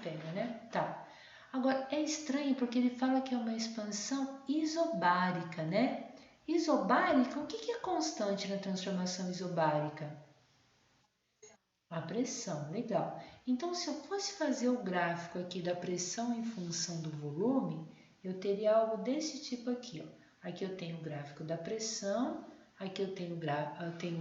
pega, né? Tá. Agora, é estranho porque ele fala que é uma expansão isobárica, né? Isobárica, o que é constante na transformação isobárica? A pressão, legal. Então, se eu fosse fazer o gráfico aqui da pressão em função do volume, eu teria algo desse tipo aqui, ó. Aqui eu tenho o gráfico da pressão, aqui eu tenho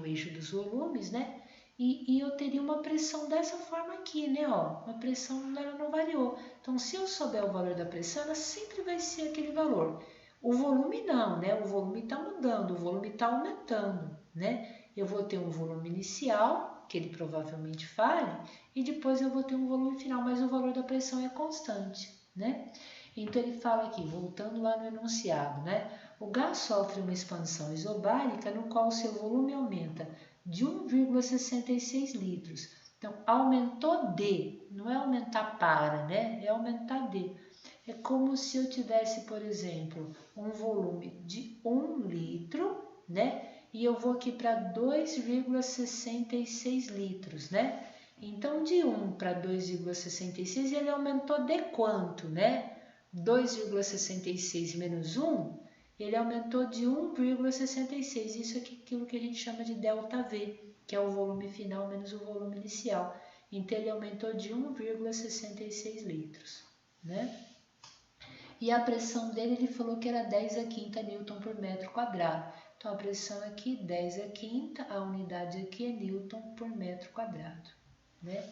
o eixo dos volumes, né? E eu teria uma pressão dessa forma aqui, né? Ó, uma pressão ela não variou. Então, se eu souber o valor da pressão, ela sempre vai ser aquele valor. O volume não, né? O volume está mudando, o volume está aumentando, né? Eu vou ter um volume inicial, que ele provavelmente fale, e depois eu vou ter um volume final, mas o valor da pressão é constante, né? Então ele fala aqui, voltando lá no enunciado, né? O gás sofre uma expansão isobárica no qual seu volume aumenta de 1,66 litros. Então, aumentou de, não é aumentar para, né? É aumentar de. É como se eu tivesse, por exemplo, um volume de 1 litro, né? E eu vou aqui para 2,66 litros, né? Então, de 1 para 2,66, ele aumentou de quanto, né? 2,66 menos 1, ele aumentou de 1,66. Isso é aquilo que a gente chama de ΔV, que é o volume final menos o volume inicial. Então, ele aumentou de 1,66 litros, né? E a pressão dele, ele falou que era 10 a quinta Newton por metro quadrado. Então, a pressão aqui, 10 a quinta, a unidade aqui é Newton por metro quadrado, né?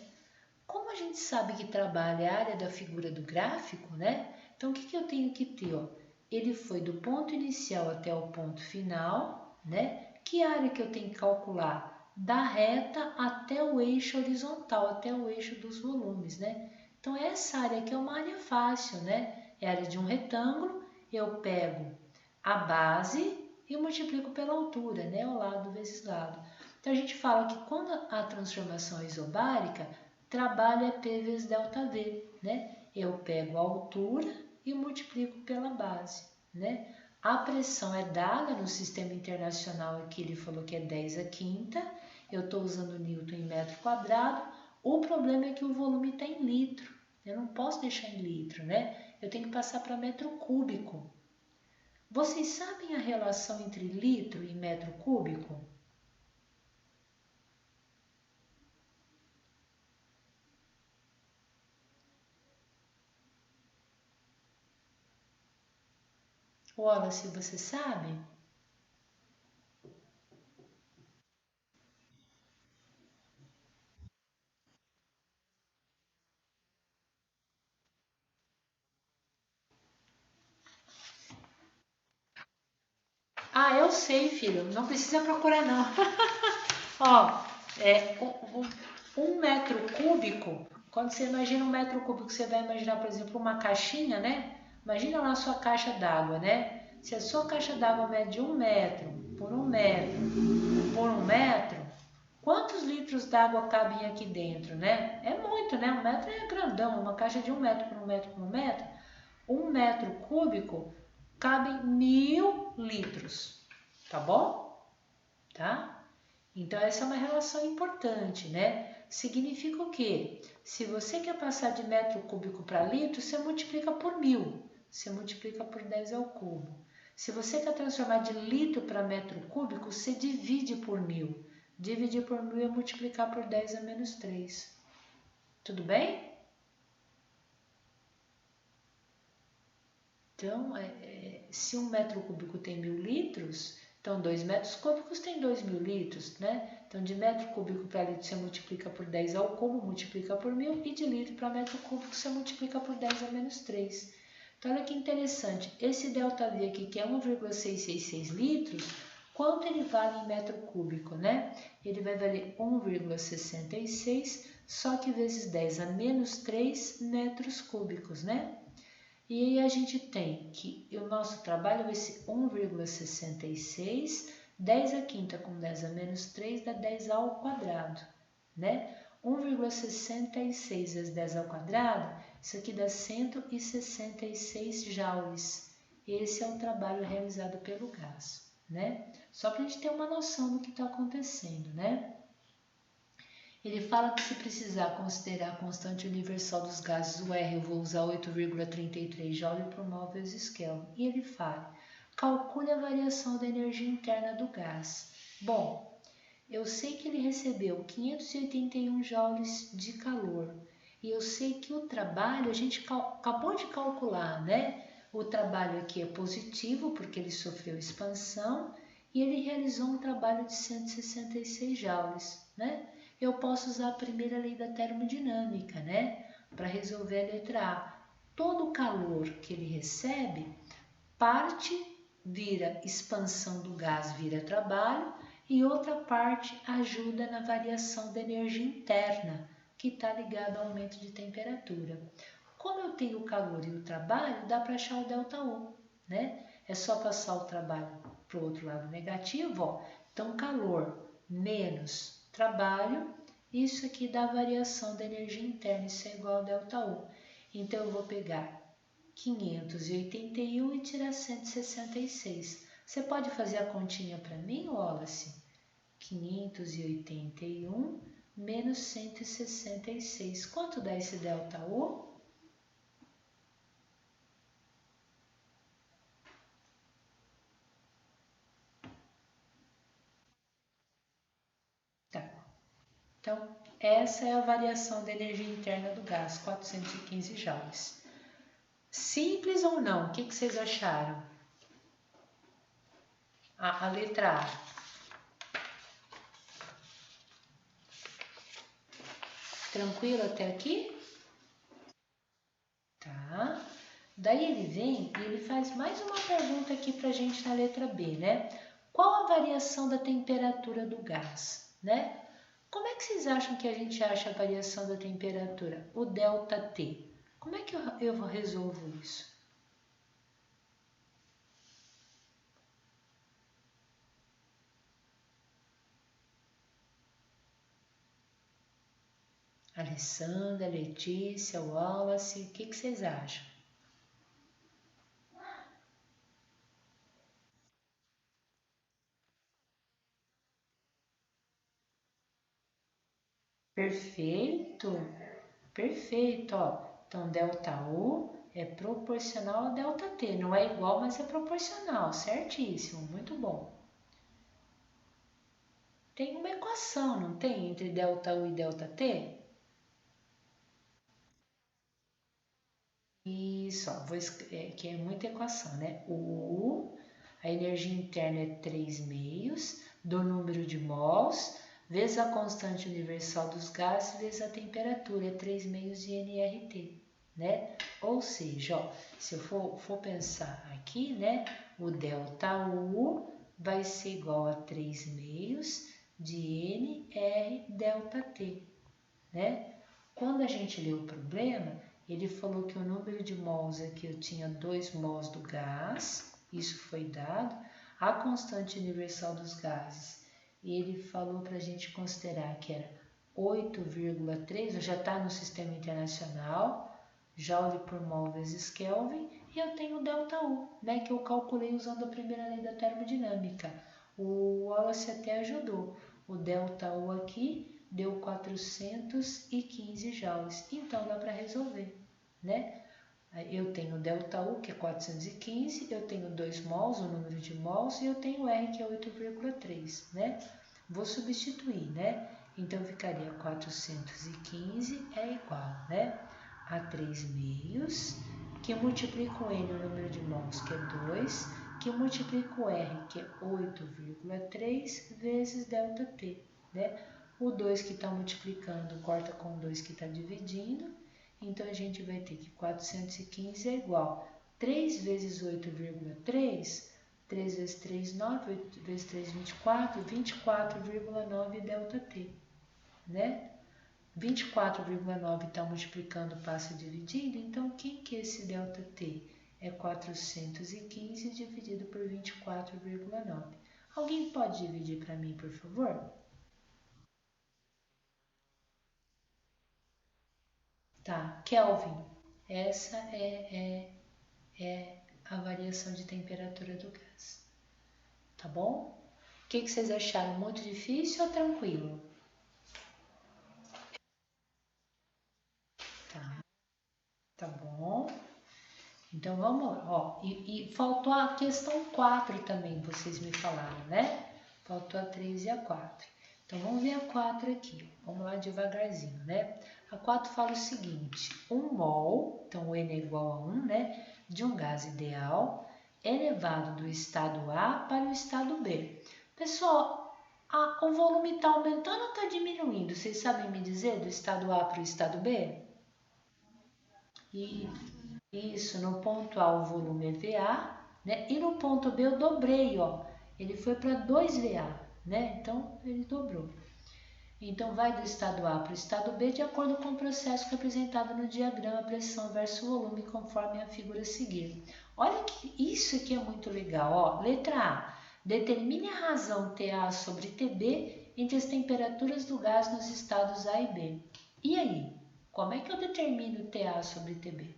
Como a gente sabe que trabalha a área da figura do gráfico, né? Então, o que eu tenho que ter, ó? Ele foi do ponto inicial até o ponto final, né? Que área que eu tenho que calcular? Da reta até o eixo horizontal, até o eixo dos volumes, né? Então, essa área aqui é uma área fácil, né? É a área de um retângulo, eu pego a base e multiplico pela altura, né? O lado vezes lado. Então, a gente fala que quando a transformação é isobárica, trabalho é P vezes ΔV, né? Eu pego a altura e multiplico pela base, né? A pressão é dada no sistema internacional, aqui ele falou que é 10 a quinta, eu estou usando Newton em metro quadrado, o problema é que o volume está em litro, eu não posso deixar em litro, né? Eu tenho que passar para metro cúbico. Vocês sabem a relação entre litro e metro cúbico? Wallace, você sabe? Ah, eu sei, filho. Não precisa procurar, não. Ó, é um metro cúbico. Quando você imagina um metro cúbico, você vai imaginar, por exemplo, uma caixinha, né? Imagina lá a sua caixa d'água, né? Se a sua caixa d'água mede 1 metro por 1 metro por 1 metro, quantos litros d'água cabem aqui dentro, né? É muito, né? 1 metro é grandão. Uma caixa de 1 metro por 1 metro por 1 metro. 1 metro cúbico cabem 1.000 litros, tá bom? Tá? Então, essa é uma relação importante, né? Significa o quê? Se você quer passar de metro cúbico para litro, você multiplica por 1.000. Você multiplica por 10 ao cubo. Se você quer transformar de litro para metro cúbico, você divide por 1.000. Dividir por 1.000 é multiplicar por 10 a menos 3. Tudo bem? Então, se 1 metro cúbico tem 1.000 litros, então 2 metros cúbicos tem 2.000 litros, né? Então, de metro cúbico para litro você multiplica por 10 ao cubo, multiplica por 1.000, e de litro para metro cúbico você multiplica por 10 a menos 3. Então, olha que interessante, esse ΔV aqui, que é 1,666 litros, quanto ele vale em metro cúbico, né? Ele vai valer 1,66, só que vezes 10 a menos 3 metros cúbicos, né? E aí a gente tem que o nosso trabalho vai ser 1,66, 10 a quinta com 10 a menos 3 dá 10 ao quadrado, né? 1,66 vezes 10 ao quadrado, isso aqui dá 166 joules. Esse é o trabalho realizado pelo gás, né? Só para a gente ter uma noção do que está acontecendo, né? Ele fala que se precisar considerar a constante universal dos gases, o R, eu vou usar 8,33 Joule por mol vezes Kelvin. E ele fala, calcule a variação da energia interna do gás. Bom, eu sei que ele recebeu 581 joules de calor. E eu sei que o trabalho, a gente acabou de calcular, né? O trabalho aqui é positivo, porque ele sofreu expansão, e ele realizou um trabalho de 166 joules, né? Eu posso usar a primeira lei da termodinâmica, né? Para resolver a letra A. Todo o calor que ele recebe, parte vira expansão do gás, vira trabalho, e outra parte ajuda na variação da energia interna, que está ligada ao aumento de temperatura. Como eu tenho o calor e o trabalho, dá para achar o ΔU, né? É só passar o trabalho para o outro lado negativo, ó. Então, calor menos trabalho, isso aqui dá a variação da energia interna, isso é igual a ΔU. Então, eu vou pegar 581 e tirar 166. Você pode fazer a continha para mim, Wallace? 581 menos 166. Quanto dá esse ΔU? Tá. Então, essa é a variação da energia interna do gás, 415 joules. Simples ou não? O que vocês acharam? A letra A. Tranquilo até aqui? Tá. Daí ele vem e ele faz mais uma pergunta aqui pra gente na letra B, né? Qual a variação da temperatura do gás, né? Como é que vocês acham que a gente acha a variação da temperatura? O ΔT. Como é que eu resolvo isso? Alessandra, Letícia, Wallace, o que vocês acham? Perfeito, perfeito, ó. Então, ΔU é proporcional a ΔT. Não é igual, mas é proporcional. Certíssimo, muito bom. Tem uma equação, não tem? Entre ΔU e ΔT? Isso, ó, que é muita equação, né? U, a energia interna é 3 meios do número de mols, vezes a constante universal dos gases, vezes a temperatura, é 3 meios de nRT, né? Ou seja, ó, se eu for pensar aqui, né? O ΔU vai ser igual a 3 meios de nRΔT, né? Quando a gente leu o problema, ele falou que o número de mols aqui eu tinha 2 mols do gás, isso foi dado, a constante universal dos gases, ele falou para a gente considerar que era 8,3, já está no sistema internacional, Joule por mol vezes Kelvin, e eu tenho o ΔU, né, que eu calculei usando a primeira lei da termodinâmica. O Wallace até ajudou. O ΔU aqui deu 415 joules. Então, dá para resolver, né? Eu tenho ΔU, que é 415, eu tenho 2 mols, o número de mols, e eu tenho R, que é 8,3, né? Vou substituir, né? Então, ficaria 415 é igual, né? A 3 meios, que multiplica com N o número de mols, que é 2, que multiplica o R, que é 8,3, vezes ΔT, né? O 2 que está multiplicando corta com o 2 que está dividindo. Então, a gente vai ter que 415 é igual 3 vezes 8,3, 3 vezes 3, 9, 8 vezes 3, 24, 24,9 ΔT, né? 24,9 está multiplicando, passa dividindo, então quem que é esse ΔT? É 415 dividido por 24,9. Alguém pode dividir para mim, por favor? Tá, Kelvin, essa é a variação de temperatura do gás, tá bom? O que vocês acharam? Muito difícil ou tranquilo? Tá bom? Então vamos lá, ó. E faltou a questão 4 também, vocês me falaram, né? Faltou a 3 e a 4. Então vamos ver a 4 aqui. Vamos lá devagarzinho, né? A 4 fala o seguinte: 1 mol, então o N é igual a 1, né? De um gás ideal é levado do estado A para o estado B. Pessoal, o volume está aumentando ou está diminuindo? Vocês sabem me dizer do estado A para o estado B? E isso, no ponto A o volume é VA, né? E no ponto B eu dobrei, ó. Ele foi para 2 VA, né? Então ele dobrou. Então vai do estado A para o estado B de acordo com o processo representado no diagrama pressão versus volume, conforme a figura a seguir. Olha que isso aqui é muito legal, ó. Letra A. Determine a razão TA sobre TB entre as temperaturas do gás nos estados A e B. E aí? Como é que eu determino TA sobre TB?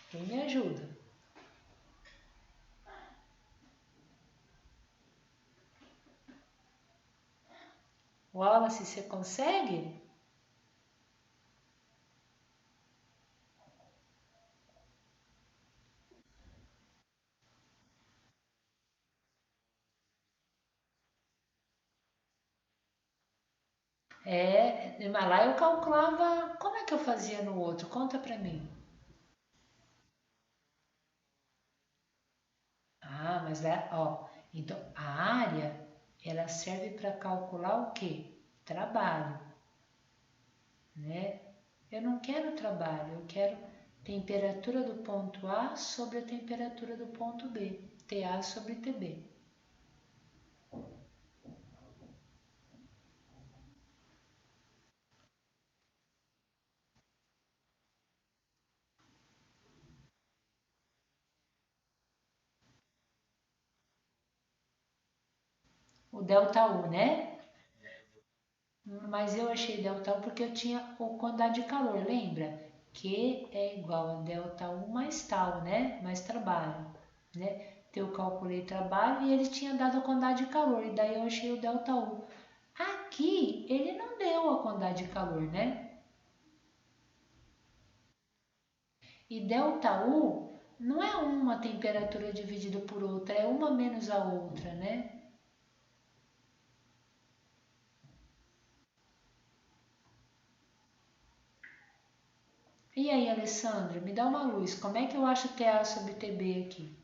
Quem me ajuda? Wallace, você consegue? Mas lá eu calculava. Como é que eu fazia no outro? Conta pra mim. Ah, mas lá, ó. Então a área ela serve para calcular o quê? Trabalho, né? Eu não quero trabalho, eu quero temperatura do ponto A sobre a temperatura do ponto B. TA sobre TB. O delta U, né? Mas eu achei delta U porque eu tinha a quantidade de calor, lembra? Q é igual a delta U mais tal, né? Mais trabalho, né? Então eu calculei trabalho e ele tinha dado a quantidade de calor, e daí eu achei o delta U. Aqui ele não deu a quantidade de calor, né? E delta U não é uma temperatura dividida por outra, é uma menos a outra, né? E aí, Alessandra, me dá uma luz, como é que eu acho TA sobre TB aqui?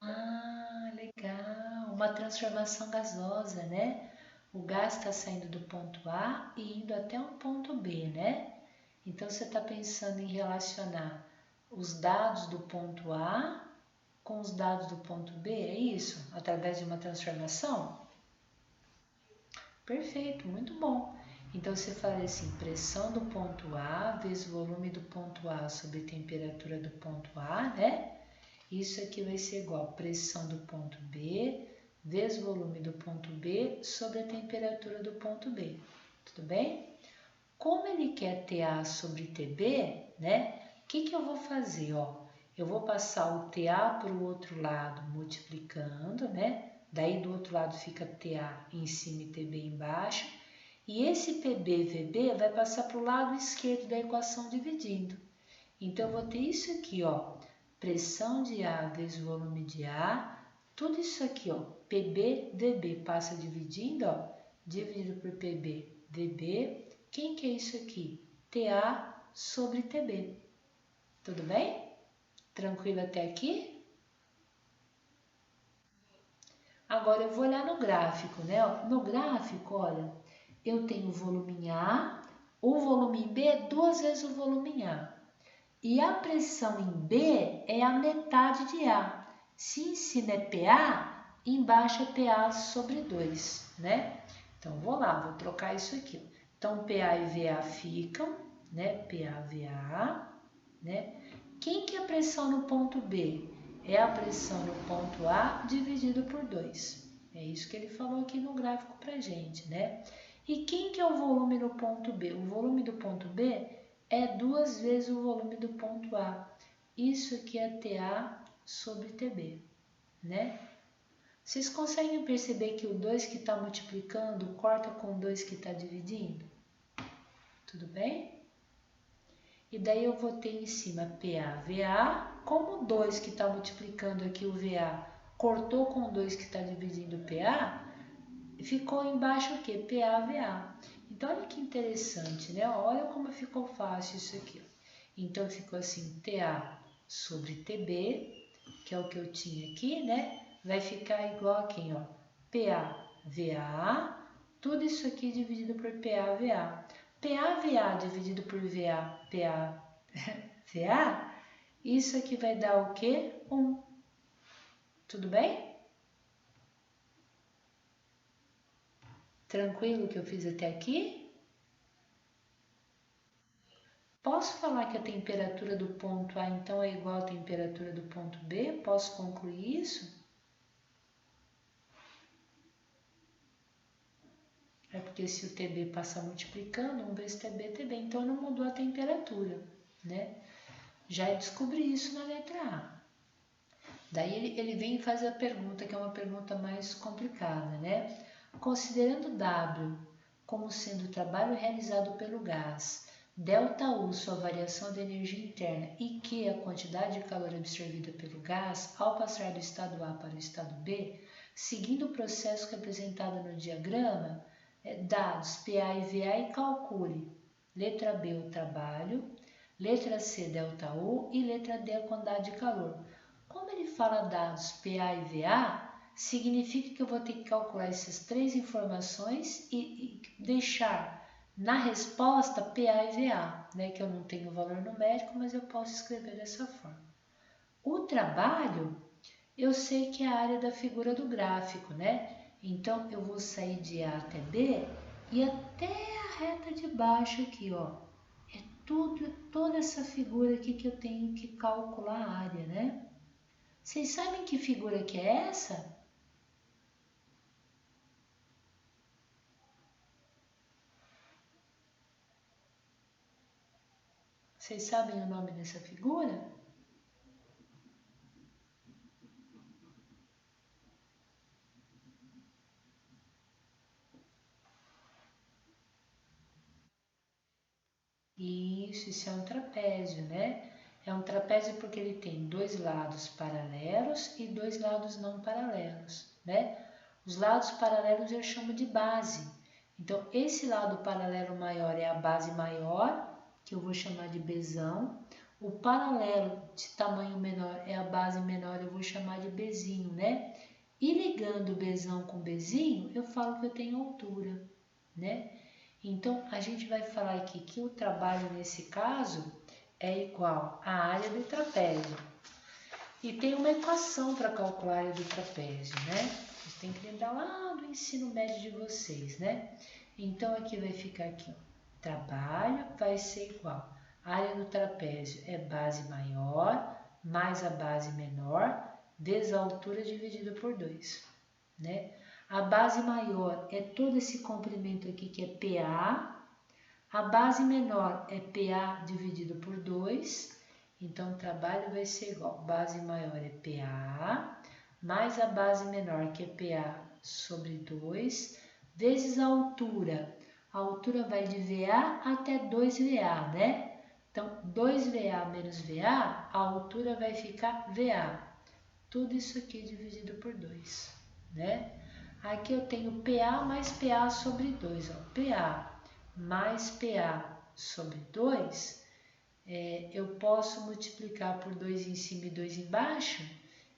Ah, legal. Uma transformação gasosa, né? O gás está saindo do ponto A e indo até o ponto B, né? Então você está pensando em relacionar os dados do ponto A com os dados do ponto B, é isso? Através de uma transformação? Perfeito, muito bom. Então você fala assim, pressão do ponto A vezes volume do ponto A sobre temperatura do ponto A, né? Isso aqui vai ser igual a pressão do ponto B vezes volume do ponto B sobre a temperatura do ponto B. Tudo bem? Como ele quer TA sobre TB, né? O que eu vou fazer? Ó, eu vou passar o TA para o outro lado multiplicando, né? Daí do outro lado fica TA em cima e TB embaixo. E esse PB-VB vai passar para o lado esquerdo da equação dividindo. Então, eu vou ter isso aqui, ó, pressão de A vezes volume de A, tudo isso aqui, ó, PB, VB, passa dividindo, ó, dividido por PB, VB. Quem que é isso aqui? TA sobre TB. Tudo bem? Tranquilo até aqui? Agora eu vou olhar no gráfico, né? No gráfico, olha, eu tenho o volume em A, o volume em B é 2 vezes o volume em A. E a pressão em B é a metade de A. Se em cima é PA, embaixo é PA sobre 2, né? Então, vou lá, vou trocar isso aqui. Então, PA e VA ficam, né? PA, VA, né? Quem que é a pressão no ponto B? É a pressão no ponto A dividido por 2. É isso que ele falou aqui no gráfico pra gente, né? E quem que é o volume no ponto B? O volume do ponto B é 2 vezes o volume do ponto A. Isso aqui é TA sobre TB, né? Vocês conseguem perceber que o 2 que está multiplicando corta com o 2 que está dividindo? Tudo bem? E daí eu vou ter em cima PA, VA, como o 2 que está multiplicando aqui o VA cortou com o 2 que está dividindo o PA, ficou embaixo o quê? PA, VA. Então, olha que interessante, né? Olha como ficou fácil isso aqui. Então, ficou assim, TA sobre TB, que é o que eu tinha aqui, né? Vai ficar igual a quem, ó? PA, VA, tudo isso aqui dividido por PA, VA. PA, VA dividido por VA, PA, VA, isso aqui vai dar o quê? 1. Tudo bem? Tranquilo que eu fiz até aqui? Posso falar que a temperatura do ponto A então é igual à temperatura do ponto B? Posso concluir isso? É porque se o TB passar multiplicando, 1 vezes TB, então não mudou a temperatura, né? Já descobri isso na letra A. Daí ele vem fazer a pergunta, que é uma pergunta mais complicada, né? Considerando W como sendo o trabalho realizado pelo gás, ΔU sua variação de energia interna e Q a quantidade de calor absorvida pelo gás ao passar do estado A para o estado B, seguindo o processo representado no diagrama, dados PA e VA e calcule. Letra B, o trabalho. Letra C, ΔU. E letra D, a quantidade de calor. Como ele fala dados PA e VA, significa que eu vou ter que calcular essas três informações e deixar na resposta PA e VA, né? Que eu não tenho valor numérico, mas eu posso escrever dessa forma. O trabalho, eu sei que é a área da figura do gráfico, né? Então, eu vou sair de A até B e até a reta de baixo aqui, ó. É toda essa figura aqui que eu tenho que calcular a área, né? Vocês sabem que figura que é essa? Vocês sabem o nome dessa figura? Isso é um trapézio, né? É um trapézio porque ele tem dois lados paralelos e dois lados não paralelos, né? Os lados paralelos eu chamo de base. Então, esse lado paralelo maior é a base maior, que eu vou chamar de Bzão. O paralelo de tamanho menor é a base menor, eu vou chamar de Bzinho, né? E ligando Bzão com Bzinho, eu falo que eu tenho altura, né? Então, a gente vai falar aqui que o trabalho nesse caso é igual à área do trapézio. E tem uma equação para calcular a área do trapézio, né? Vocês têm que lembrar lá do ensino médio de vocês, né? Então, aqui vai ficar aqui, ó. Trabalho vai ser igual. A área do trapézio é base maior mais a base menor vezes a altura dividido por 2, né? A base maior é todo esse comprimento aqui que é PA. A base menor é PA dividido por 2. Então, o trabalho vai ser igual. Base maior é PA, mais a base menor, que é PA sobre 2, vezes a altura. A altura vai de VA até 2VA, né? Então, 2VA menos VA, a altura vai ficar VA. Tudo isso aqui dividido por 2, né? Aqui eu tenho PA mais PA sobre 2. Ó. PA mais PA sobre 2, eu posso multiplicar por 2 em cima e 2 embaixo,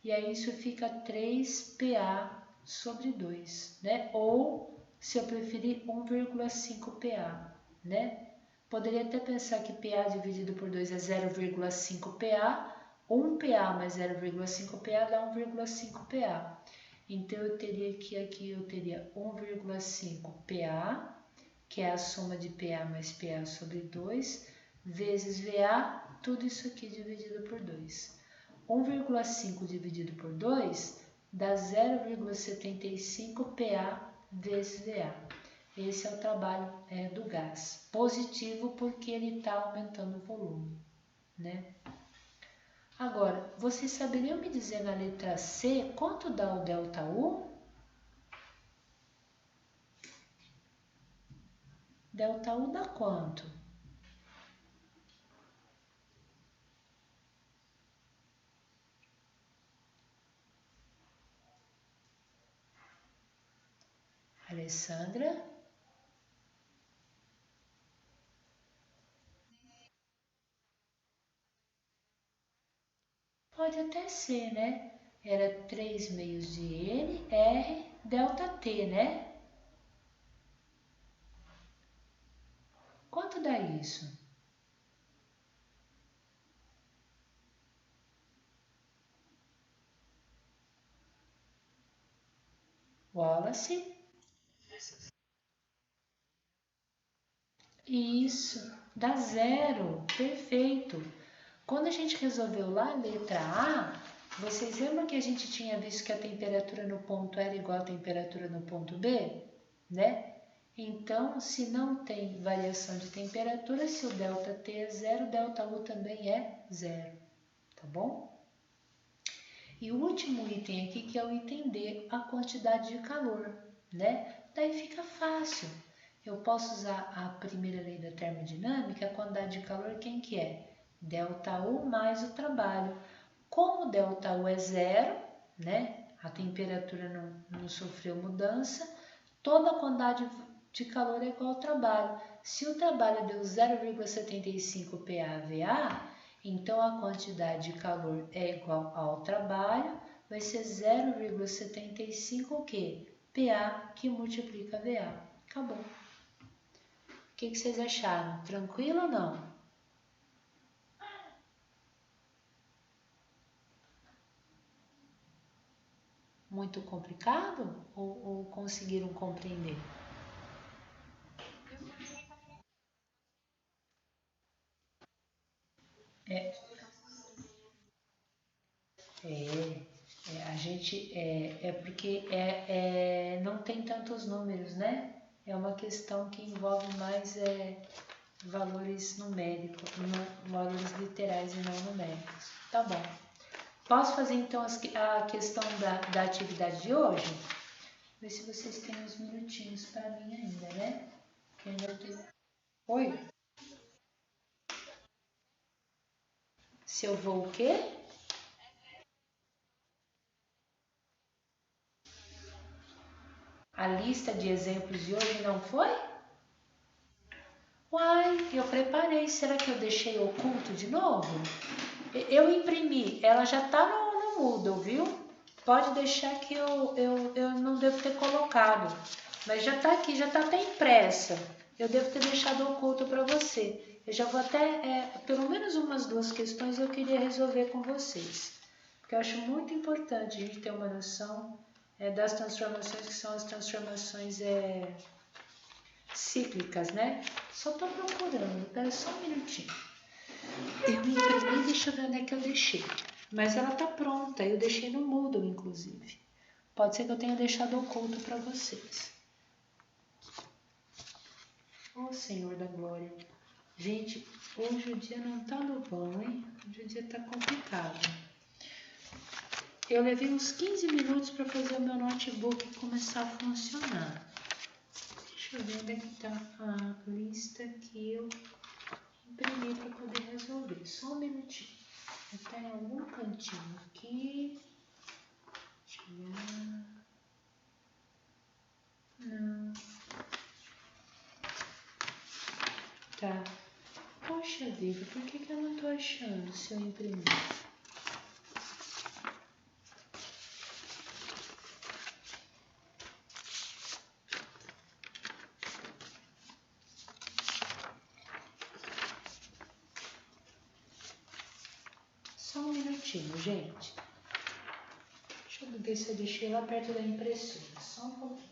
e aí isso fica 3PA sobre 2, né? Ou, se eu preferir, 1,5 PA, né? Poderia até pensar que PA dividido por 2 é 0,5 PA, 1 PA mais 0,5 PA dá 1,5 PA. Então, eu teria que aqui eu teria 1,5 PA, que é a soma de PA mais PA sobre 2, vezes VA, tudo isso aqui dividido por 2. 1,5 dividido por 2 dá 0,75 PA vezes VA. Esse é o trabalho do gás. Positivo porque ele está aumentando o volume, né? Agora, vocês saberiam me dizer na letra C quanto dá o ΔU? ΔU dá quanto? Alessandra? Pode até ser, né? Era 3 meios de N, R, ΔT, né? Quanto dá isso? Wallace? Isso, dá zero, perfeito. Quando a gente resolveu lá a letra A, vocês lembram que a gente tinha visto que a temperatura no ponto A era igual à temperatura no ponto B, né? Então, se não tem variação de temperatura, se o ΔT é zero, ΔU também é zero, tá bom? E o último item aqui, que é o item D, a quantidade de calor, né? Daí fica fácil. Eu posso usar a primeira lei da termodinâmica, a quantidade de calor, quem que é? ΔU mais o trabalho. Como o ΔU é zero, né? A temperatura não sofreu mudança, toda a quantidade de calor é igual ao trabalho. Se o trabalho deu 0,75 PaVA, então a quantidade de calor é igual ao trabalho, vai ser 0,75 o quê? PA que multiplica VA. Acabou. O que vocês acharam? Tranquilo ou não? Muito complicado ou conseguiram compreender? É, a gente é porque não tem tantos números, né? É uma questão que envolve mais valores numéricos, valores literais e não numéricos. Tá bom. Posso fazer então a questão da atividade de hoje? Ver se vocês têm uns minutinhos para mim ainda, né? Que ainda tô... Oi? Se eu vou o quê? A lista de exemplos de hoje não foi? Uai, eu preparei. Será que eu deixei oculto de novo? Eu imprimi. Ela já tá no Moodle, viu? Pode deixar que eu não devo ter colocado. Mas já tá aqui, já tá até impressa. Eu devo ter deixado oculto para você. Eu já vou até, pelo menos umas duas questões eu queria resolver com vocês. Porque eu acho muito importante a gente ter uma noção das transformações que são as transformações cíclicas, né? Só tô procurando, espera só um minutinho. Eu imprimi, deixa eu ver onde é que eu deixei. Mas ela tá pronta, eu deixei no Moodle, inclusive. Pode ser que eu tenha deixado oculto para vocês. Ô Senhor da Glória. Gente, hoje o dia não tá no bom, hein? Hoje o dia tá complicado. Eu levei uns 15 minutos para fazer o meu notebook começar a funcionar. Deixa eu ver onde é que tá a lista que eu imprimi para poder resolver. Só um minutinho. Está em algum cantinho aqui. Deixa eu ver. Não. Tá. Poxa vida, por que eu não tô achando se eu imprimir? Só um minutinho, gente. Deixa eu porque isso eu deixei lá perto da impressora. Só um pouquinho.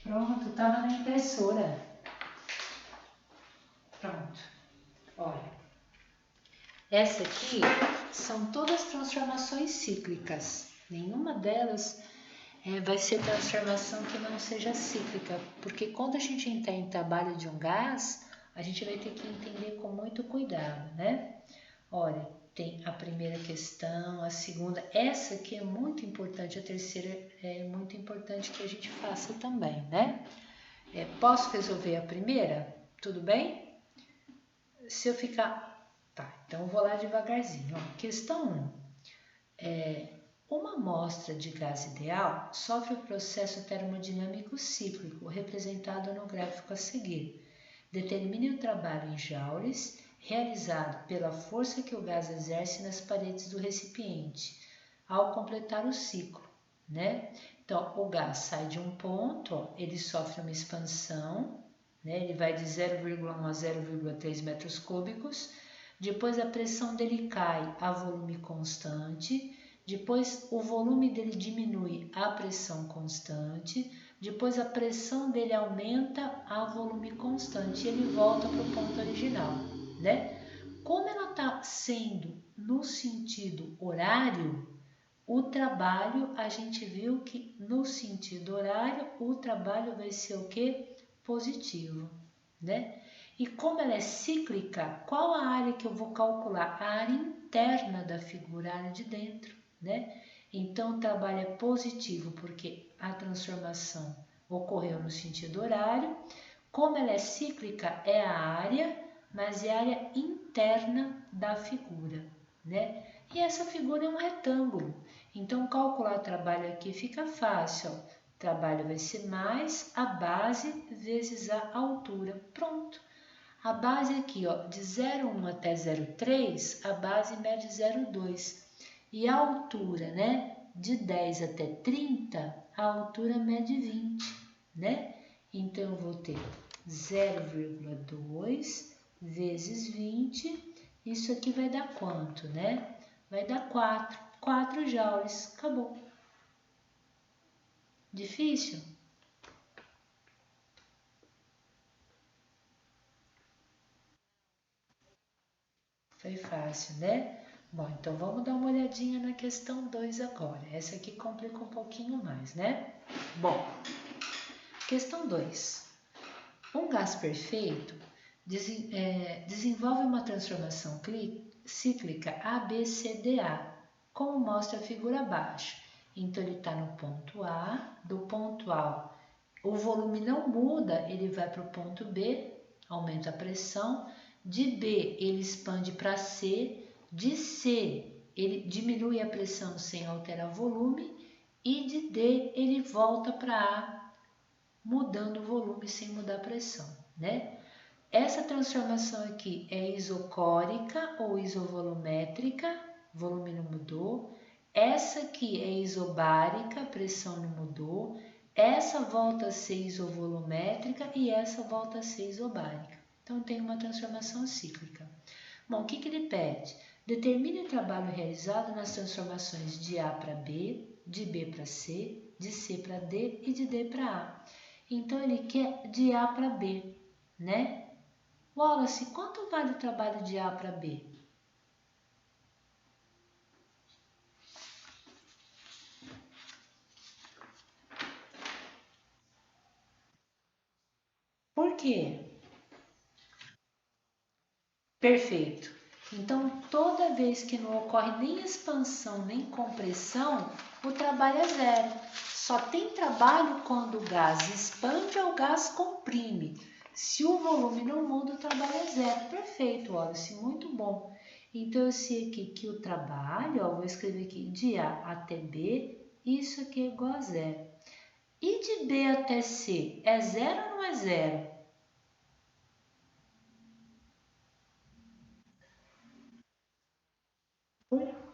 Pronto, estava na impressora. Pronto. Olha. Essa aqui são todas transformações cíclicas. Nenhuma delas vai ser transformação que não seja cíclica. Porque quando a gente entrar em trabalho de um gás, a gente vai ter que entender com muito cuidado, né? Olha, tem a primeira questão, a segunda. Essa aqui é muito importante, a terceira é muito importante que a gente faça também, né? Posso resolver a primeira? Tudo bem? Se eu ficar... Tá, então eu vou lá devagarzinho. Ó, questão 1. Uma amostra de gás ideal sofre o processo termodinâmico cíclico, representado no gráfico a seguir. Determine o trabalho em joules realizado pela força que o gás exerce nas paredes do recipiente ao completar o ciclo, né? Então, o gás sai de um ponto, ó, ele sofre uma expansão, né? Ele vai de 0,1 a 0,3 metros cúbicos, depois a pressão dele cai a volume constante, depois o volume dele diminui a pressão constante, depois a pressão dele aumenta a volume constante e ele volta para o ponto original, né? Como ela está sendo no sentido horário, o trabalho, a gente viu que no sentido horário, o trabalho vai ser o quê? Positivo, né? E como ela é cíclica, qual a área que eu vou calcular? A área interna da figura, a área de dentro, né? Então, o trabalho é positivo porque a transformação ocorreu no sentido horário. Como ela é cíclica, é a área, mas é a área interna da figura, né? E essa figura é um retângulo. Então, calcular o trabalho aqui fica fácil. Ó. O trabalho vai ser mais a base vezes a altura. Pronto. A base aqui, ó, de 0,1 até 0,3, a base mede 0,2. E a altura, né, de 10 até 30, a altura mede 20, né? Então, eu vou ter 0,2 vezes 20, isso aqui vai dar quanto, né? Vai dar 4 joules, acabou. Difícil? Foi fácil, né? Bom, então vamos dar uma olhadinha na questão 2 agora. Essa aqui complica um pouquinho mais, né? Bom, questão 2. Um gás perfeito desenvolve uma transformação cíclica ABCDA, como mostra a figura abaixo. Então, ele está no ponto A, do ponto A, o volume não muda, ele vai para o ponto B, aumenta a pressão, de B ele expande para C, de C ele diminui a pressão sem alterar o volume, e de D ele volta para A, mudando o volume sem mudar a pressão, né? Essa transformação aqui é isocórica ou isovolumétrica, volume não mudou. Essa aqui é isobárica, pressão não mudou. Essa volta a ser isovolumétrica e essa volta a ser isobárica. Então, tem uma transformação cíclica. Bom, o que ele pede? Determine o trabalho realizado nas transformações de A para B, de B para C, de C para D e de D para A. Então, ele quer de A para B, né? Wallace, quanto vale o trabalho de A para B? Por quê? Perfeito. Então, toda vez que não ocorre nem expansão nem compressão, o trabalho é zero. Só tem trabalho quando o gás expande ou o gás comprime. Se o volume não muda, o trabalho é zero. Perfeito, Wallace, muito bom. Então, eu sei aqui que o trabalho, ó, vou escrever aqui de A até B, isso aqui é igual a zero. E de B até C, é zero ou não é zero?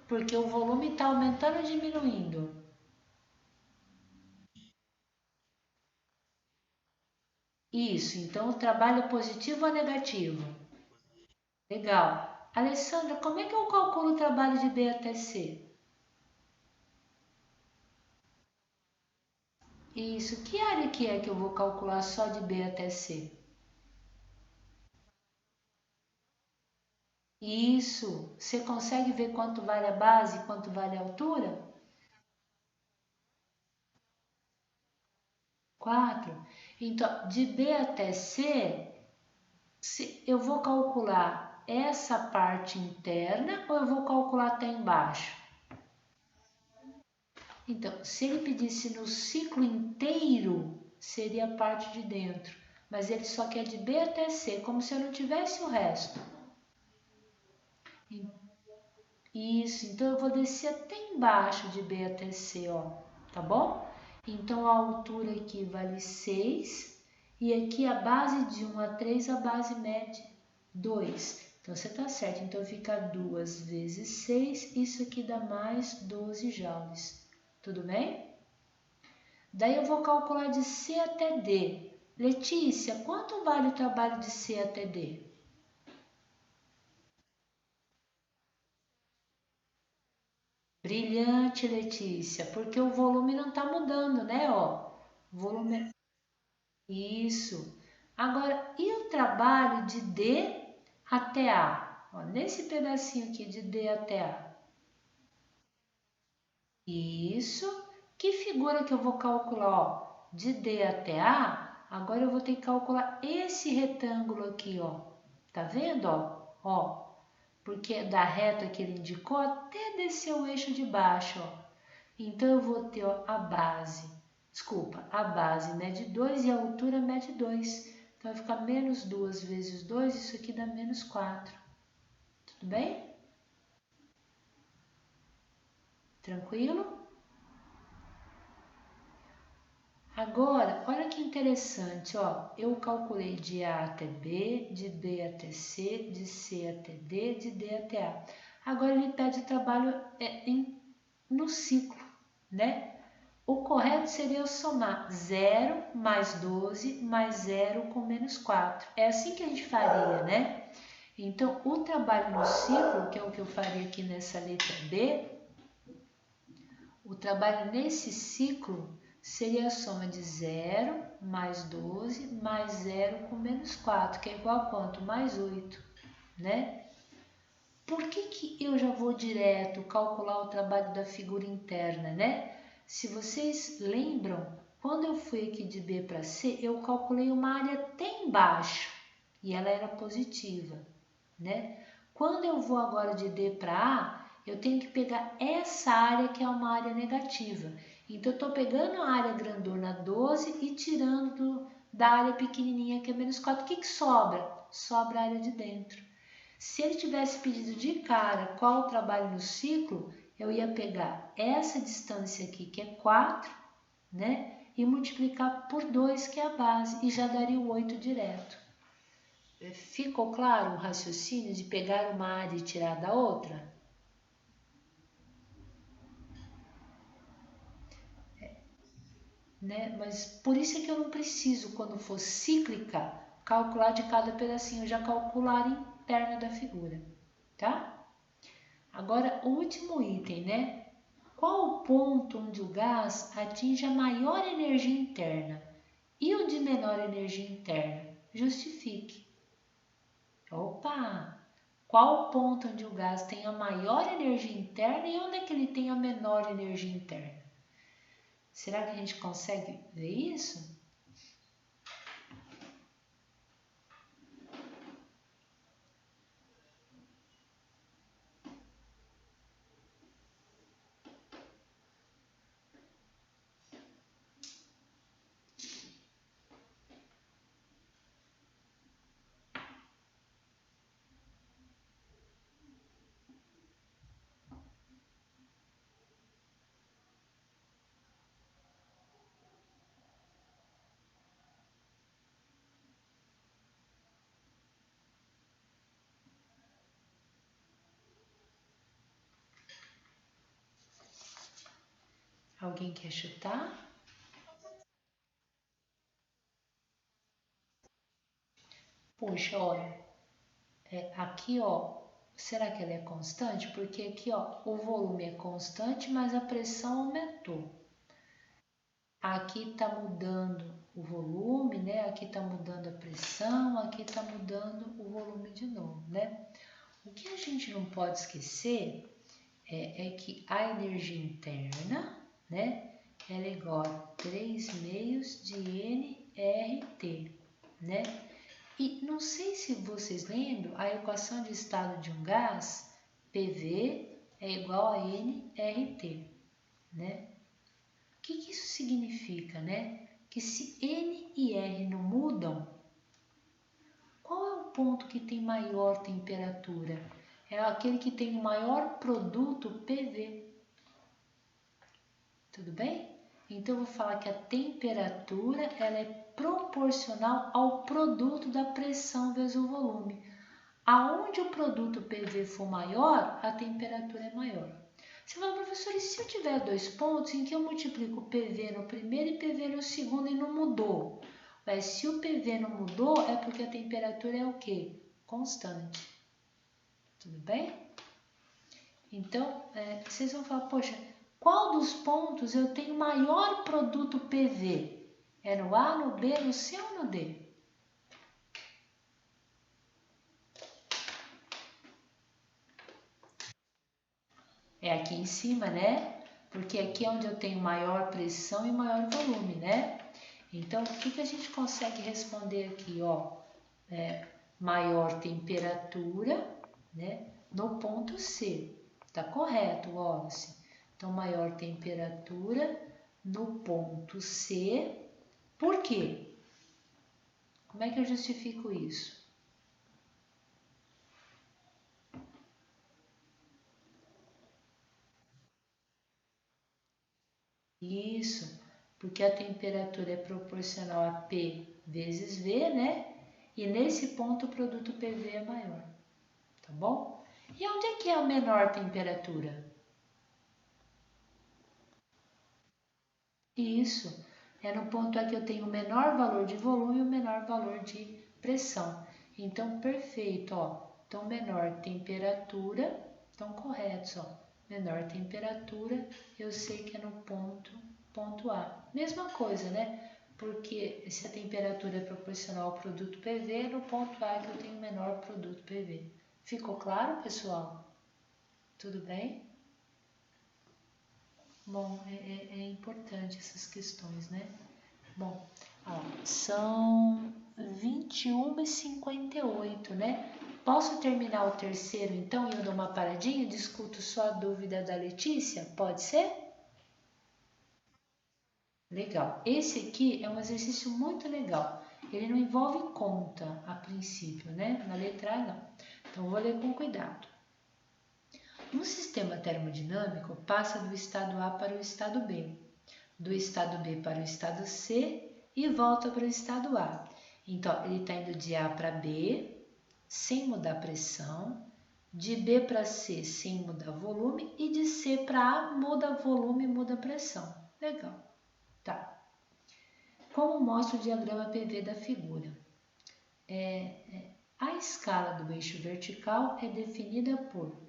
Porque o volume está aumentando ou diminuindo? Isso, então o trabalho é positivo ou negativo? Legal. Alessandra, como é que eu calculo o trabalho de B até C? Isso, que área que é que eu vou calcular só de B até C? Isso, você consegue ver quanto vale a base e quanto vale a altura? 4. Então, de B até C, eu vou calcular essa parte interna ou eu vou calcular até embaixo? Então, se ele pedisse no ciclo inteiro, seria a parte de dentro. Mas ele só quer de B até C, como se eu não tivesse o resto. Isso, então eu vou descer até embaixo de B até C, ó, tá bom? Então a altura aqui vale 6 e aqui a base de 1 a 3, a base mede 2. Então você tá certo, então fica 2 vezes 6, isso aqui dá mais 12 joules. Tudo bem? Daí eu vou calcular de C até D. Letícia, quanto vale o trabalho de C até D? Brilhante, Letícia, porque o volume não está mudando, né? Ó, volume. Isso. Agora, e o trabalho de D até A? Ó, nesse pedacinho aqui de D até A. Isso. Que figura que eu vou calcular? Ó, de D até A, agora eu vou ter que calcular esse retângulo aqui, ó. Tá vendo, ó? Ó, porque da reta que ele indicou até descer o eixo de baixo, ó. Então eu vou ter, ó, a base. Desculpa, a base mede 2 e a altura mede 2. Então vai ficar menos 2 vezes 2, isso aqui dá menos 4. Tudo bem? Tranquilo? Agora, olha que interessante, ó. Eu calculei de A até B, de B até C, de C até D, de D até A. Agora ele pede trabalho no ciclo, né? O correto seria eu somar 0 mais 12 mais 0 com menos 4. É assim que a gente faria, né? Então, o trabalho no ciclo, que é o que eu faria aqui nessa letra B, o trabalho nesse ciclo seria a soma de 0 mais 12 mais 0 com menos 4, que é igual a quanto? Mais 8, né? Por que eu já vou direto calcular o trabalho da figura interna, né? Se vocês lembram, quando eu fui aqui de B para C, eu calculei uma área até embaixo e ela era positiva, né? Quando eu vou agora de D para A, eu tenho que pegar essa área que é uma área negativa. Então, eu estou pegando a área grandona 12 e tirando da área pequenininha que é menos 4. O que sobra? Sobra a área de dentro. Se ele tivesse pedido de cara qual o trabalho no ciclo, eu ia pegar essa distância aqui, que é 4, né? E multiplicar por 2, que é a base, e já daria o 8 direto. Ficou claro o raciocínio de pegar uma área e tirar da outra? Né? Mas por isso é que eu não preciso, quando for cíclica, calcular de cada pedacinho, eu já calculo a área interna da figura, tá? Agora, o último item, né? Qual o ponto onde o gás atinge a maior energia interna e o de menor energia interna? Justifique. Opa! Qual o ponto onde o gás tem a maior energia interna e onde é que ele tem a menor energia interna? Será que a gente consegue ver isso? Alguém quer chutar? Poxa, olha, aqui, ó, será que ela é constante? Porque aqui, ó, o volume é constante, mas a pressão aumentou. Aqui está mudando o volume, né? Aqui está mudando a pressão, aqui está mudando o volume de novo, né? O que a gente não pode esquecer é que a energia interna, né? Ela é igual a 3 meios de nRT, né? E não sei se vocês lembram, a equação de estado de um gás, PV, é igual a nRT, né? O que isso significa, né? Que se N e R não mudam, qual é o ponto que tem maior temperatura? É aquele que tem o maior produto PV. Tudo bem? Então, eu vou falar que a temperatura ela é proporcional ao produto da pressão vezes o volume. Aonde o produto PV for maior, a temperatura é maior. Você fala, professor, e se eu tiver 2 pontos em que eu multiplico PV no primeiro e PV no segundo e não mudou? Mas se o PV não mudou, é porque a temperatura é o quê? Constante. Tudo bem? Então, vocês vão falar, poxa, qual dos pontos eu tenho maior produto PV? É no A, no B, no C ou no D? É aqui em cima, né? Porque aqui é onde eu tenho maior pressão e maior volume, né? Então, o que a gente consegue responder aqui, ó? Maior temperatura, né? No ponto C. Tá correto, Wallace? Então, maior temperatura no ponto C. Por quê? Como é que eu justifico isso? Isso, porque a temperatura é proporcional a P vezes V, né? E nesse ponto o produto PV é maior, tá bom? E onde é que é a menor temperatura? Isso, é no ponto aqui que eu tenho o menor valor de volume e o menor valor de pressão. Então, perfeito, ó. Então, menor temperatura, então correto, ó. Menor temperatura, eu sei que é no ponto A. Mesma coisa, né? Porque se a temperatura é proporcional ao produto PV, é no ponto A que eu tenho o menor produto PV. Ficou claro, pessoal? Tudo bem? Bom, é importante essas questões, né? Bom, ó, são 21h58, né? Posso terminar o terceiro, então, e eu dou uma paradinha? Discuto só a dúvida da Letícia? Pode ser? Legal. Esse aqui é um exercício muito legal. Ele não envolve conta, a princípio, né? Na letra A, não. Então, vou ler com cuidado. Um sistema termodinâmico passa do estado A para o estado B, do estado B para o estado C e volta para o estado A. Então, ele está indo de A para B, sem mudar a pressão, de B para C sem mudar volume e de C para A muda volume e muda pressão. Legal. Tá. Como mostra o diagrama PV da figura? A escala do eixo vertical é definida por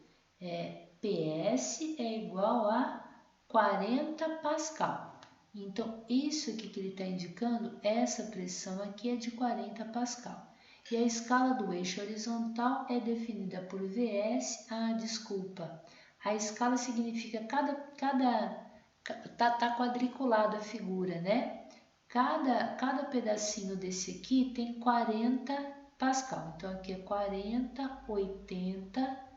PS é igual a 40 Pascal. Então, isso aqui que ele está indicando, essa pressão aqui é de 40 Pascal. E a escala do eixo horizontal é definida por VS. Ah, desculpa. A escala significa tá quadriculado a figura, né? Cada pedacinho desse aqui tem 40 Pascal. Então, aqui é 40, 80,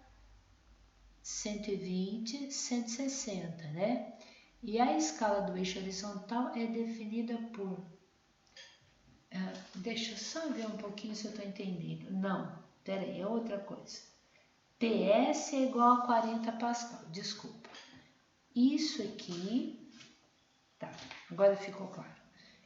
120, 160, né? E a escala do eixo horizontal é definida por... deixa eu só ver um pouquinho se eu estou entendendo. Não, peraí, é outra coisa. PS é igual a 40 Pascal, desculpa. Isso aqui... Tá, agora ficou claro.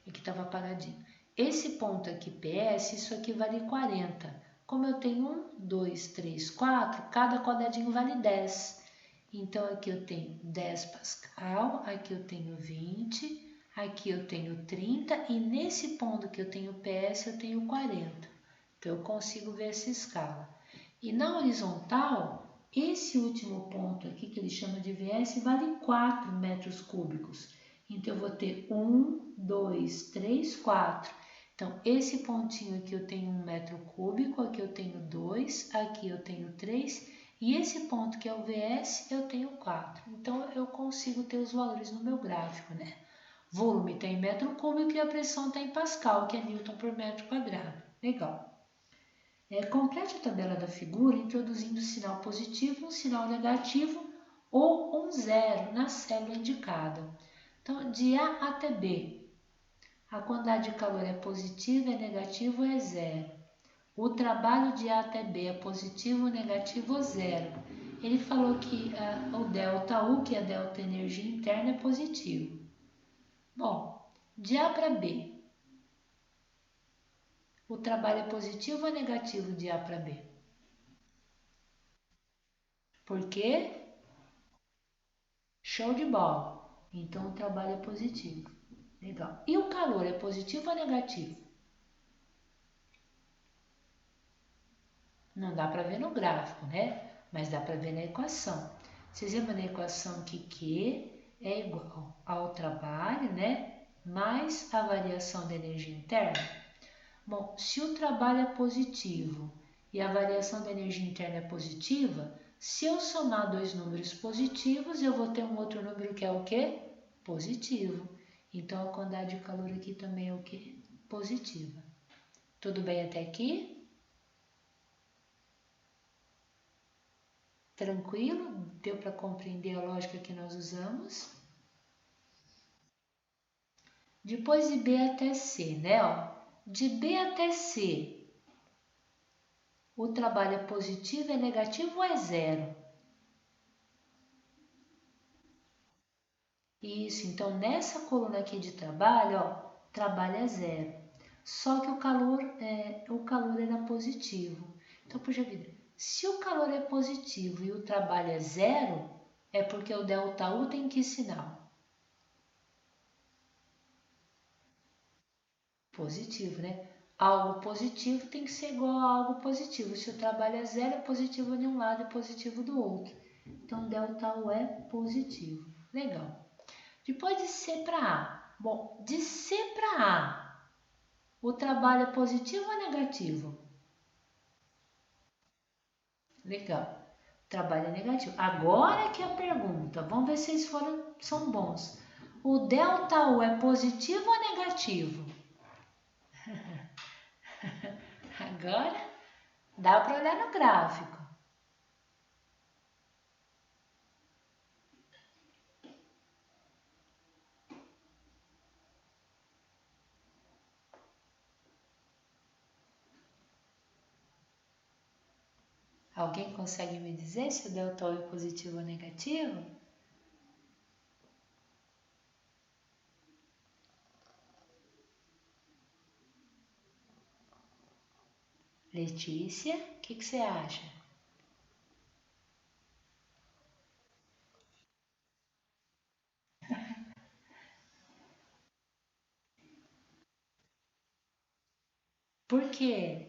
Aqui estava apagadinho. Esse ponto aqui, PS, isso aqui vale 40. Como eu tenho 1, 2, 3, 4, cada quadradinho vale 10. Então, aqui eu tenho 10 Pascal, aqui eu tenho 20, aqui eu tenho 30 e nesse ponto que eu tenho PS eu tenho 40. Então, eu consigo ver essa escala. E na horizontal, esse último ponto aqui, que ele chama de VS, vale 4 metros cúbicos. Então, eu vou ter 1, 2, 3, 4. Então, esse pontinho aqui eu tenho 1 metro cúbico, aqui eu tenho 2, aqui eu tenho 3, e esse ponto que é o VS eu tenho 4. Então, eu consigo ter os valores no meu gráfico, né? Volume está em metro cúbico e a pressão está em Pascal, que é Newton por metro quadrado. Legal. Complete a tabela da figura introduzindo o sinal positivo, um sinal negativo ou um zero na célula indicada. Então, de A até B, a quantidade de calor é positiva, é negativo, é zero. O trabalho de A até B é positivo, negativo ou zero. Ele falou que o ΔU, que é a delta energia interna, é positivo. Bom, de A para B, o trabalho é positivo ou negativo de A para B? Por quê? Show de bola. Então o trabalho é positivo. Legal. E o calor é positivo ou negativo? Não dá para ver no gráfico, né? Mas dá para ver na equação. Vocês lembram na equação que Q é igual ao trabalho, né? Mais a variação da energia interna? Bom, se o trabalho é positivo e a variação da energia interna é positiva, se eu somar dois números positivos, eu vou ter um outro número que é o quê? Positivo. Então, a quantidade de calor aqui também é o quê? Positiva. Tudo bem até aqui? Tranquilo? Deu para compreender a lógica que nós usamos? Depois de B até C, né? Ó, de B até C, o trabalho é positivo, é negativo ou é zero? Isso, então nessa coluna aqui de trabalho, ó, trabalho é zero. Só que o calor era positivo. Então, puxa vida, se o calor é positivo e o trabalho é zero, é porque o ΔU tem que sinal? Positivo, né? Algo positivo tem que ser igual a algo positivo. Se o trabalho é zero, é positivo de um lado e positivo do outro. Então, ΔU é positivo. Legal. Depois de C para A. Bom, de C para A, o trabalho é positivo ou negativo? Legal. Trabalho é negativo. Agora que é a pergunta. Vamos ver se eles são bons. O ΔU é positivo ou negativo? Agora dá para olhar no gráfico. Alguém consegue me dizer se o ΔU é positivo ou negativo? Letícia, o que você acha? Por quê?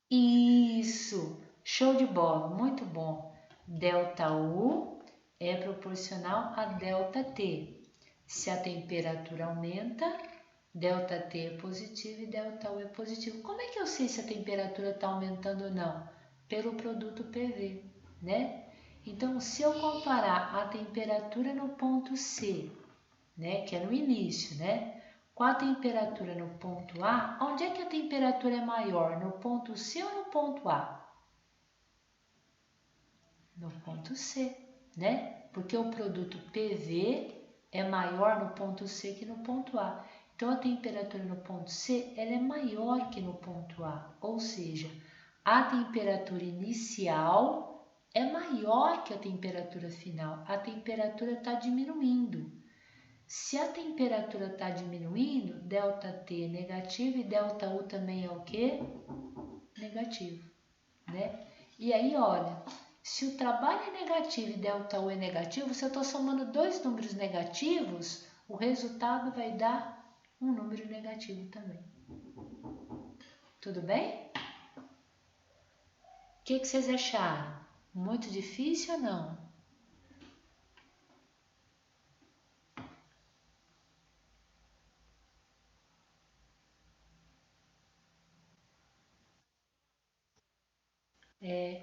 Isso! Show de bola, muito bom. ΔU é proporcional a ΔT. Se a temperatura aumenta, ΔT é positivo e ΔU é positivo. Como é que eu sei se a temperatura está aumentando ou não? Pelo produto PV, né? Então, se eu comparar a temperatura no ponto C, né, que é no início, né, com a temperatura no ponto A, onde é que a temperatura é maior? No ponto C ou no ponto A? No ponto C, né? Porque o produto PV é maior no ponto C que no ponto A. Então, a temperatura no ponto C ela é maior que no ponto A, ou seja, a temperatura inicial é maior que a temperatura final. A temperatura está diminuindo. Se a temperatura está diminuindo, ΔT é negativo e ΔU também é o quê? negativo, né? E aí, olha, se o trabalho é negativo e ΔU é negativo, se eu estou somando dois números negativos, o resultado vai dar um número negativo também. Tudo bem? O que vocês acharam? Muito difícil ou não?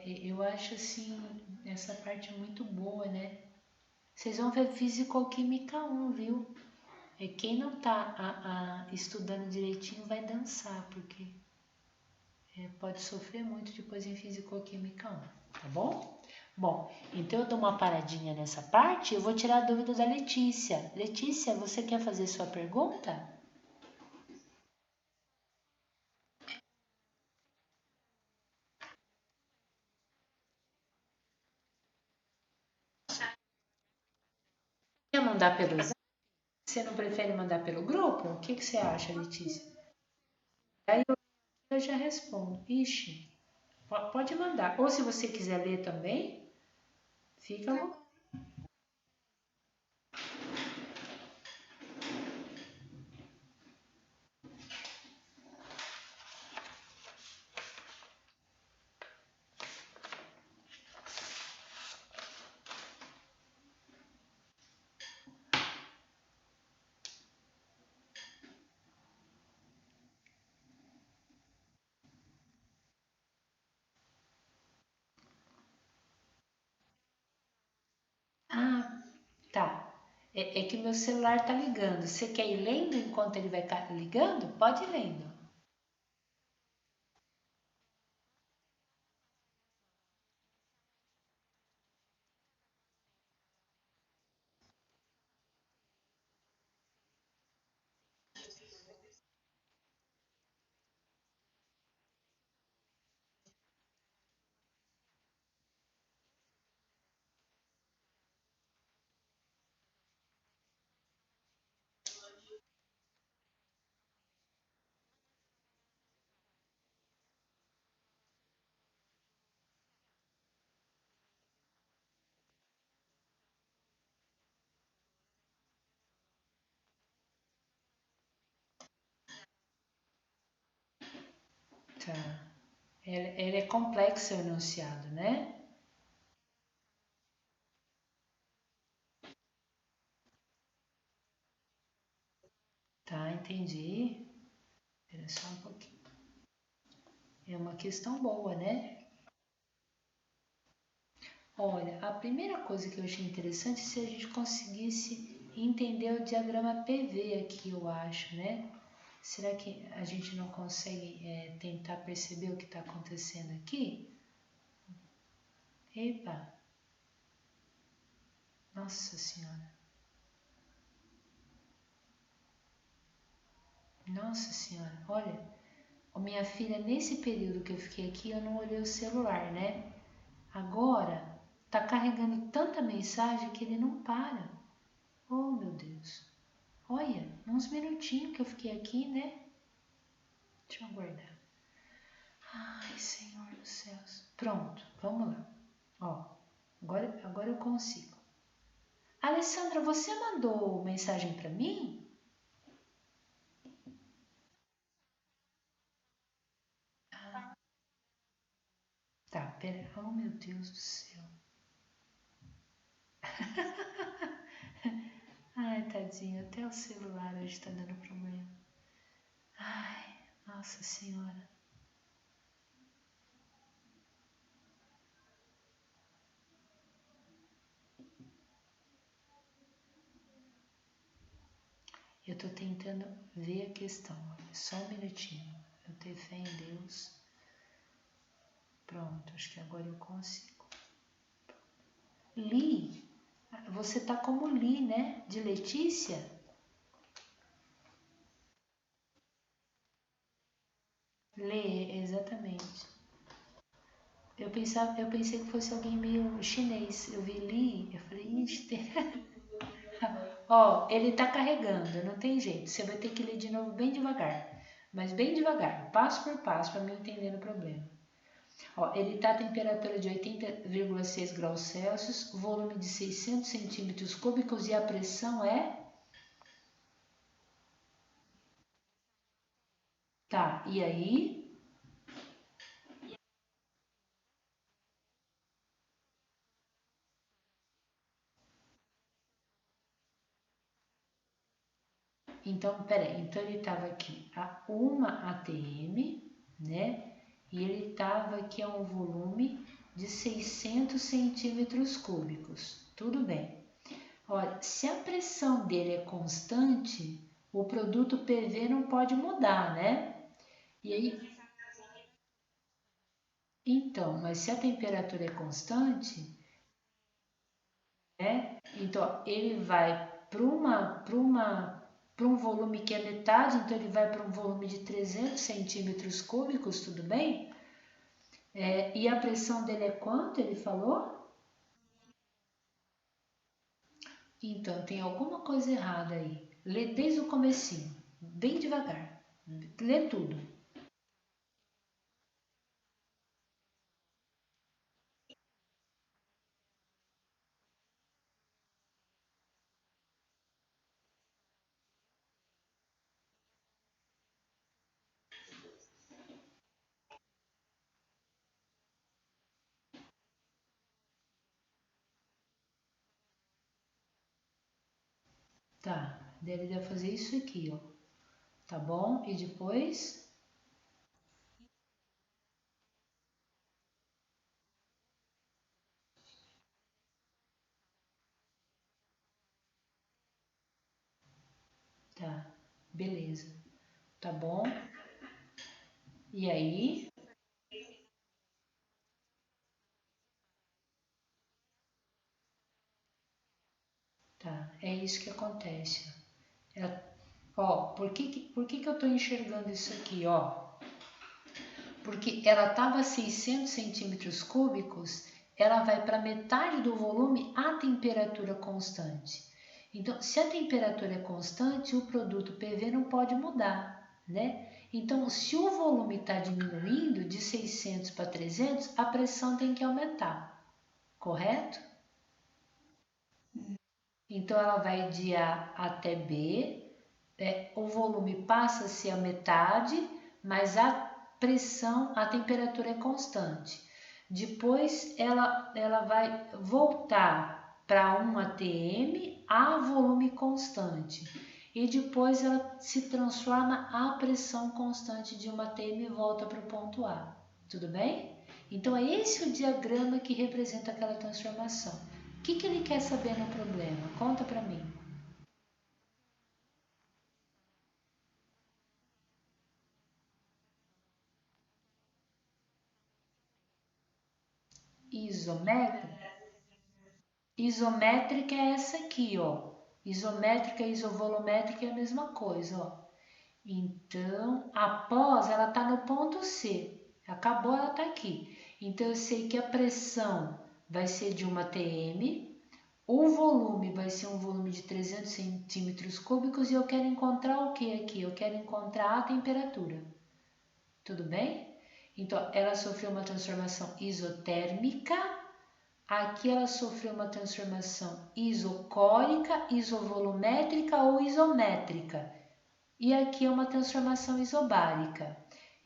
Eu acho assim, essa parte muito boa, né? Vocês vão ver Físico-Química 1, viu? Quem não tá estudando direitinho vai dançar, porque pode sofrer muito depois em Físico-Química 1, tá bom? Bom, então eu dou uma paradinha nessa parte e eu vou tirar a dúvida da Letícia. Letícia, você quer fazer sua pergunta? Quer mandar pelo Zap? Você não prefere mandar pelo grupo? O que você acha, Letícia? Aí eu já respondo. Ixi, pode mandar. Ou se você quiser ler também, fica à vontade. Ah, tá. É que meu celular tá ligando. Você quer ir lendo enquanto ele vai ligando? Pode ir lendo. Tá. Ele é complexo o enunciado, né? Tá, entendi. Espera só um pouquinho. É uma questão boa, né? Olha, a primeira coisa que eu achei interessante é se a gente conseguisse entender o diagrama PV aqui, eu acho, né? Será que a gente não consegue tentar perceber o que está acontecendo aqui? Epa! Nossa Senhora! Nossa Senhora! Olha, minha filha, nesse período que eu fiquei aqui, eu não olhei o celular, né? Agora, tá carregando tanta mensagem que ele não para. Oh, meu Deus! Olha, uns minutinhos que eu fiquei aqui, né? Deixa eu aguardar. Ai, Senhor dos céus. Pronto, vamos lá. Ó, agora eu consigo. Alessandra, você mandou mensagem para mim? Tá, pera. Oh, meu Deus do céu. Ai, tadinho, até o celular hoje tá dando problema. Ai, nossa senhora. Eu tô tentando ver a questão. Só um minutinho. Eu tenho fé em Deus. Pronto, acho que agora eu consigo. Li, você tá como Li, né? De Letícia? Lê, exatamente. Eu pensei que fosse alguém meio chinês. Eu vi Li, eu falei, ixi, ó, ele tá carregando, não tem jeito. Você vai ter que ler de novo bem devagar. Mas bem devagar, passo por passo, para mim entender o problema. Ó, ele está a temperatura de 80,6 graus Celsius, volume de 600 centímetros cúbicos e a pressão é? Tá, e aí? Então, peraí, então ele estava aqui a 1 atm, né? E ele estava aqui a um volume de 600 centímetros cúbicos. Tudo bem. Olha, se a pressão dele é constante, o produto PV não pode mudar, né? E aí, então, mas se a temperatura é constante, né? Então, ele vai para um volume que é metade, então ele vai para um volume de 300 centímetros cúbicos, tudo bem? E a pressão dele é quanto, ele falou? Então, tem alguma coisa errada aí. Lê desde o comecinho, bem devagar. Lê tudo. Tá, ele deve fazer isso aqui, ó. Tá bom? E depois? Tá, beleza. Tá bom? E aí? Tá, é isso que acontece. Ó, por que que eu tô enxergando isso aqui, ó? Porque ela estava a 600 centímetros cúbicos, ela vai para metade do volume a temperatura constante. Então, se a temperatura é constante, o produto PV não pode mudar, né? Então, se o volume está diminuindo de 600 para 300, a pressão tem que aumentar, correto? Então, ela vai de A até B, o volume passa a ser a metade, mas a pressão, a temperatura é constante. Depois ela vai voltar para 1 atm a volume constante. E depois ela se transforma a pressão constante de 1 atm e volta para o ponto A. Tudo bem? Então é esse o diagrama que representa aquela transformação. O que ele quer saber no problema? Conta para mim. Isométrica? Isométrica é essa aqui, ó. Isométrica e isovolumétrica é a mesma coisa, ó. Então, após, ela está no ponto C. Acabou, ela está aqui. Então, eu sei que a pressão vai ser de 1 atm, o volume vai ser um volume de 300 centímetros cúbicos e eu quero encontrar o que aqui? Eu quero encontrar a temperatura. Tudo bem? Então, ela sofreu uma transformação isotérmica. Aqui ela sofreu uma transformação isocórica, isovolumétrica ou isométrica. E aqui é uma transformação isobárica.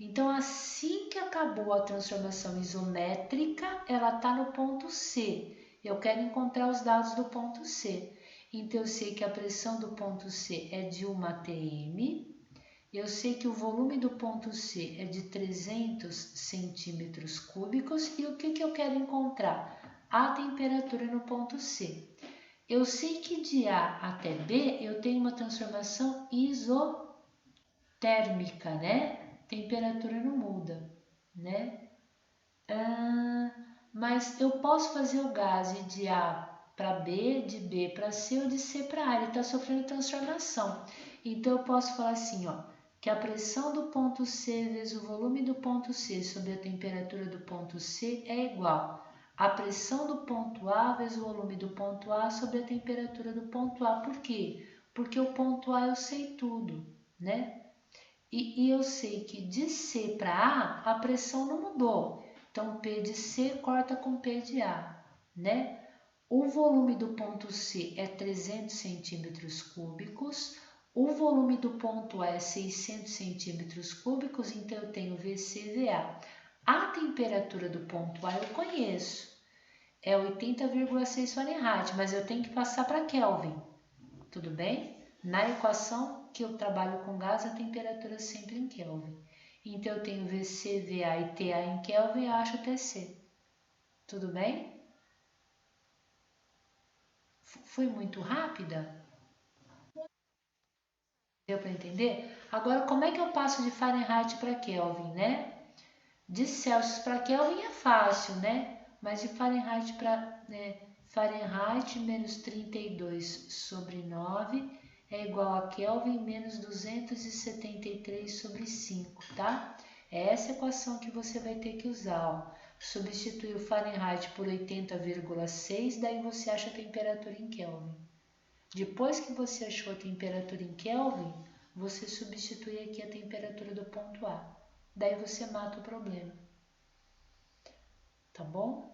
Então, assim que acabou a transformação isométrica, ela está no ponto C. Eu quero encontrar os dados do ponto C. Então, eu sei que a pressão do ponto C é de 1 atm. Eu sei que o volume do ponto C é de 300 centímetros cúbicos. E o que eu quero encontrar? A temperatura no ponto C. Eu sei que de A até B eu tenho uma transformação isotérmica, né? Temperatura não muda, né? Mas eu posso fazer o gás ir de A para B, de B para C ou de C para A. Ele está sofrendo transformação. Então eu posso falar assim, ó, que a pressão do ponto C vezes o volume do ponto C sobre a temperatura do ponto C é igual a pressão do ponto A vezes o volume do ponto A sobre a temperatura do ponto A. Por quê? Porque o ponto A eu sei tudo, né? E eu sei que de C para A, a pressão não mudou. Então, P de C corta com P de A, né? O volume do ponto C é 300 centímetros cúbicos, o volume do ponto A é 600 centímetros cúbicos, então eu tenho VC/VA. A temperatura do ponto A eu conheço, é 80,6 Fahrenheit, mas eu tenho que passar para Kelvin, tudo bem? Na equação que eu trabalho com gás, a temperatura é sempre em Kelvin. Então eu tenho VC, VA e TA em Kelvin e acho TC, tudo bem? Fui muito rápida? Deu para entender? Agora, como é que eu passo de Fahrenheit para Kelvin, né? De Celsius para Kelvin é fácil, né? Mas de Fahrenheit para Fahrenheit menos 32 sobre 9 é igual a Kelvin menos 273 sobre 5, tá? É essa equação que você vai ter que usar, ó. Substituir o Fahrenheit por 80,6, daí você acha a temperatura em Kelvin. Depois que você achou a temperatura em Kelvin, você substitui aqui a temperatura do ponto A. Daí você mata o problema. Tá bom?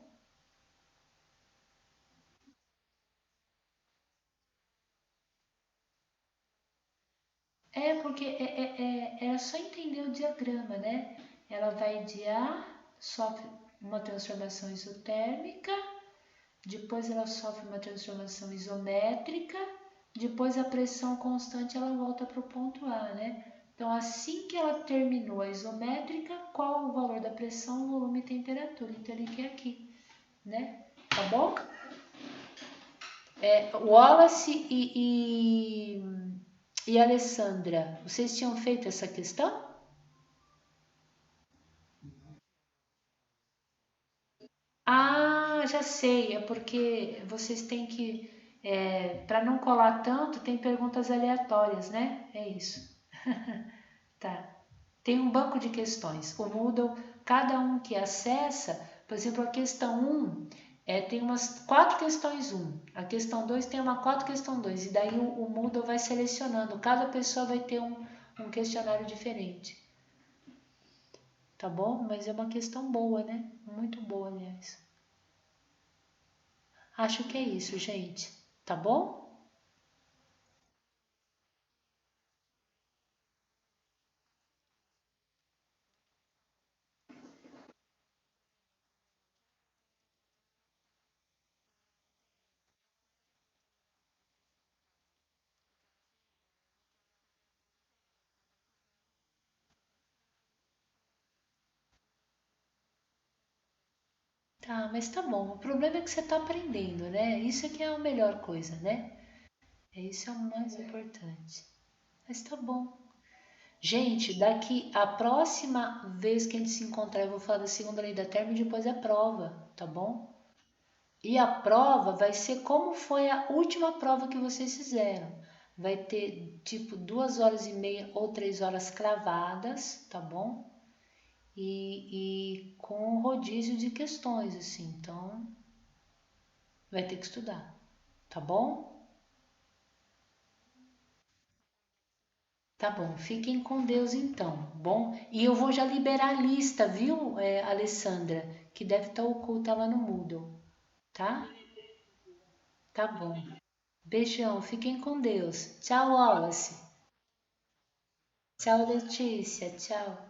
É porque é só entender o diagrama, né? Ela vai de A, sofre uma transformação isotérmica, depois ela sofre uma transformação isométrica, depois a pressão constante ela volta para o ponto A, né? Então, assim que ela terminou a isométrica, qual o valor da pressão, volume e temperatura? Então, ele quer aqui, né? Tá bom? Wallace e Alessandra, vocês tinham feito essa questão? Ah, já sei, é porque vocês têm que, para não colar tanto, tem perguntas aleatórias, né? É isso. Tá. Tem um banco de questões. O Moodle, cada um que acessa, por exemplo, a questão um tem umas 4 questões um. A questão 2 tem uma 4 questão 2. E daí o Moodle vai selecionando. Cada pessoa vai ter um questionário diferente. Tá bom? Mas é uma questão boa, né? Muito boa, aliás. Acho que é isso, gente. Tá bom? Tá, mas tá bom. O problema é que você tá aprendendo, né? Isso é que é a melhor coisa, né? Isso é o mais importante. Mas tá bom. Gente, daqui a próxima vez que a gente se encontrar, eu vou falar da segunda lei da termo e depois a prova, tá bom? E a prova vai ser como foi a última prova que vocês fizeram. Vai ter tipo 2 horas e meia ou 3 horas cravadas, tá bom? E com rodízio de questões, assim. Então, vai ter que estudar, tá bom? Tá bom, fiquem com Deus então, bom? E eu vou já liberar a lista, viu, Alessandra? Que deve estar oculta lá no Moodle, tá? Tá bom. Beijão, fiquem com Deus. Tchau, Wallace. Tchau, Letícia. Tchau.